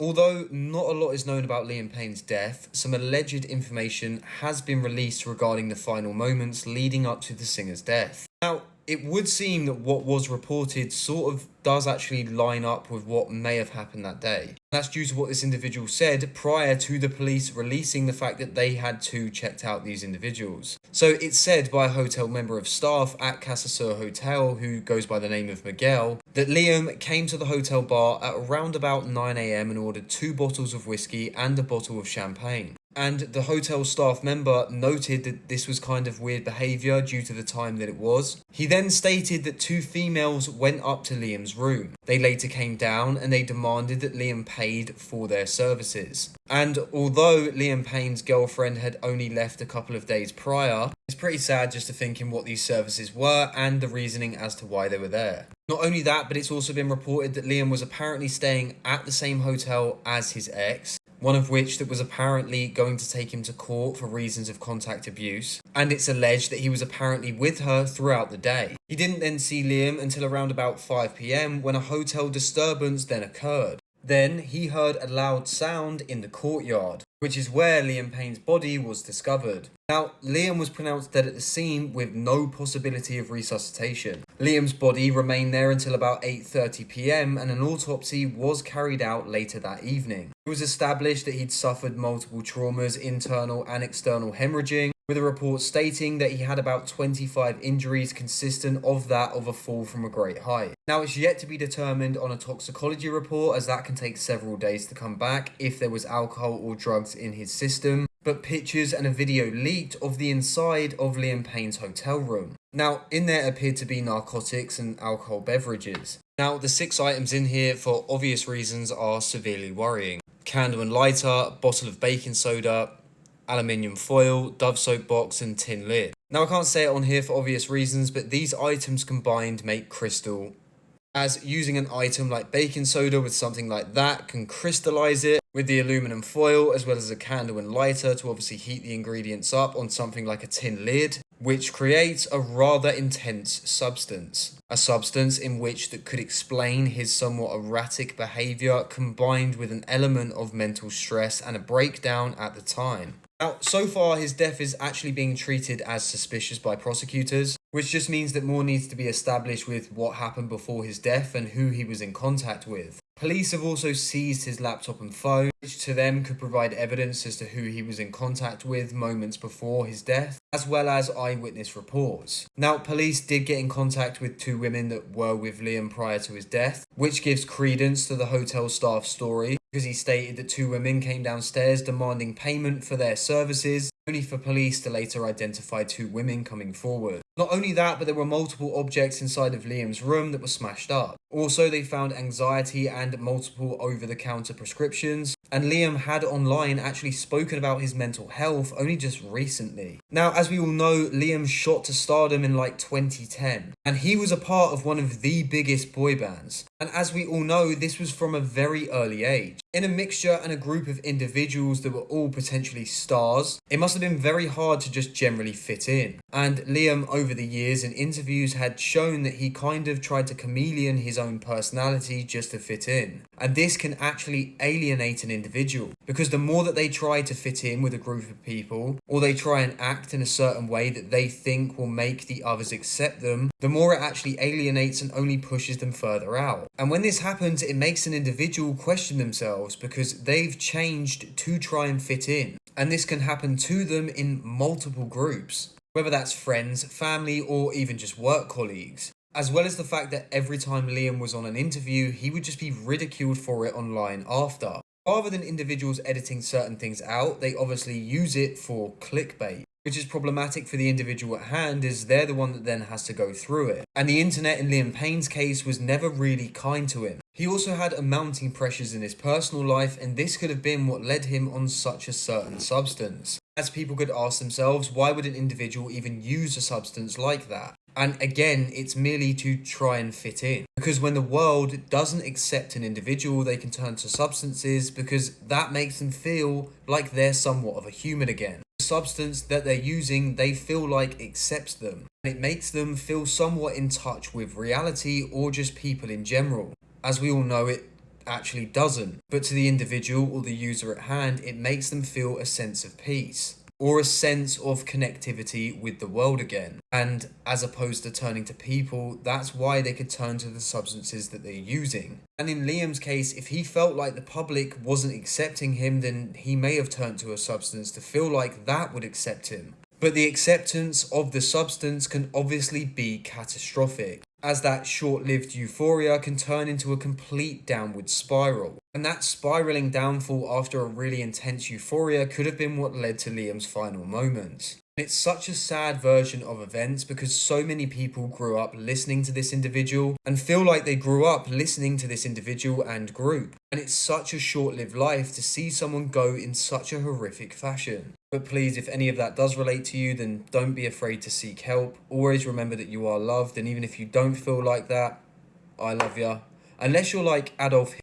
Although not a lot is known about Liam Payne's death, some alleged information has been released regarding the final moments leading up to the singer's death. Now, it would seem that what was reported sort of does actually line up with what may have happened that day. That's due to what this individual said prior to the police releasing the fact that they had checked out these individuals. So it's said by a hotel member of staff at Casa Sur Hotel, who goes by the name of Miguel, that Liam came to the hotel bar at around about 9 a.m. and ordered 2 bottles of whiskey and a bottle of champagne. And the hotel staff member noted that this was kind of weird behaviour due to the time that it was. He then stated that 2 females went up to Liam's room. They later came down and they demanded that Liam paid for their services. And although Liam Payne's girlfriend had only left a couple of days prior, it's pretty sad just to think in what these services were and the reasoning as to why they were there. Not only that, but it's also been reported that Liam was apparently staying at the same hotel as his ex, one of which that was apparently going to take him to court for reasons of contact abuse, and it's alleged that he was apparently with her throughout the day. He didn't then see Liam until around about 5 p.m. when a hotel disturbance then occurred. Then he heard a loud sound in the courtyard, which is where Liam Payne's body was discovered. Now, Liam was pronounced dead at the scene with no possibility of resuscitation. Liam's body remained there until about 8:30 p.m. and an autopsy was carried out later that evening. It was established that he'd suffered multiple traumas, internal and external hemorrhaging, with a report stating that he had about 25 injuries consistent of that of a fall from a great height. Now, it's yet to be determined on a toxicology report, as that can take several days to come back if there was alcohol or drugs in his system, but pictures and a video leaked of the inside of Liam Payne's hotel room. Now, in there appeared to be narcotics and alcohol beverages. Now, the 6 items in here, for obvious reasons, are severely worrying. Candle and lighter, bottle of baking soda, aluminium foil, Dove soap box and tin lid. Now, I can't say it on here for obvious reasons, but these items combined make crystal, as using an item like baking soda with something like that can crystallize it, with the aluminum foil as well as a candle and lighter to obviously heat the ingredients up on something like a tin lid, which creates a rather intense substance. A substance in which that could explain his somewhat erratic behaviour combined with an element of mental stress and a breakdown at the time. Now, so far his death is actually being treated as suspicious by prosecutors, which just means that more needs to be established with what happened before his death and who he was in contact with. Police have also seized his laptop and phone, which to them could provide evidence as to who he was in contact with moments before his death, as well as eyewitness reports. Now, police did get in contact with 2 women that were with Liam prior to his death, which gives credence to the hotel staff's story, because he stated that 2 women came downstairs demanding payment for their services, only for police to later identify 2 women coming forward. Not only that, but there were multiple objects inside of Liam's room that were smashed up. Also, they found anxiety and multiple over-the-counter prescriptions, and Liam had online actually spoken about his mental health only just recently. Now, as we all know, Liam shot to stardom in like 2010, and he was a part of one of the biggest boy bands. And as we all know, this was from a very early age. In a mixture and a group of individuals that were all potentially stars, it must have been very hard to just generally fit in. And Liam, over the years in interviews, had shown that he kind of tried to chameleon his own personality just to fit in. And this can actually alienate an individual, because the more that they try to fit in with a group of people, or they try and act in a certain way that they think will make the others accept them, the more it actually alienates and only pushes them further out. And when this happens, it makes an individual question themselves because they've changed to try and fit in. And this can happen to them in multiple groups, whether that's friends, family, or even just work colleagues. As well as the fact that every time Liam was on an interview, he would just be ridiculed for it online after. Rather than individuals editing certain things out, they obviously use it for clickbait, which is problematic for the individual at hand, as they're the one that then has to go through it. And the internet in Liam Payne's case was never really kind to him. He also had mounting pressures in his personal life, and this could have been what led him on such a certain substance. As people could ask themselves, why would an individual even use a substance like that? And again, it's merely to try and fit in. Because when the world doesn't accept an individual, they can turn to substances because that makes them feel like they're somewhat of a human again. The substance that they're using, they feel like accepts them. And it makes them feel somewhat in touch with reality or just people in general. As we all know, it actually doesn't. But to the individual or the user at hand, it makes them feel a sense of peace, or a sense of connectivity with the world again. And as opposed to turning to people, that's why they could turn to the substances that they're using. And in Liam's case, if he felt like the public wasn't accepting him, then he may have turned to a substance to feel like that would accept him. But the acceptance of the substance can obviously be catastrophic, as that short-lived euphoria can turn into a complete downward spiral. And that spiraling downfall after a really intense euphoria could have been what led to Liam's final moments. It's such a sad version of events because so many people grew up listening to this individual and feel like they grew up listening to this individual and group. And it's such a short-lived life to see someone go in such a horrific fashion. But please, if any of that does relate to you, then don't be afraid to seek help. Always remember that you are loved, and even if you don't feel like that, I love ya. Unless you're like Adolf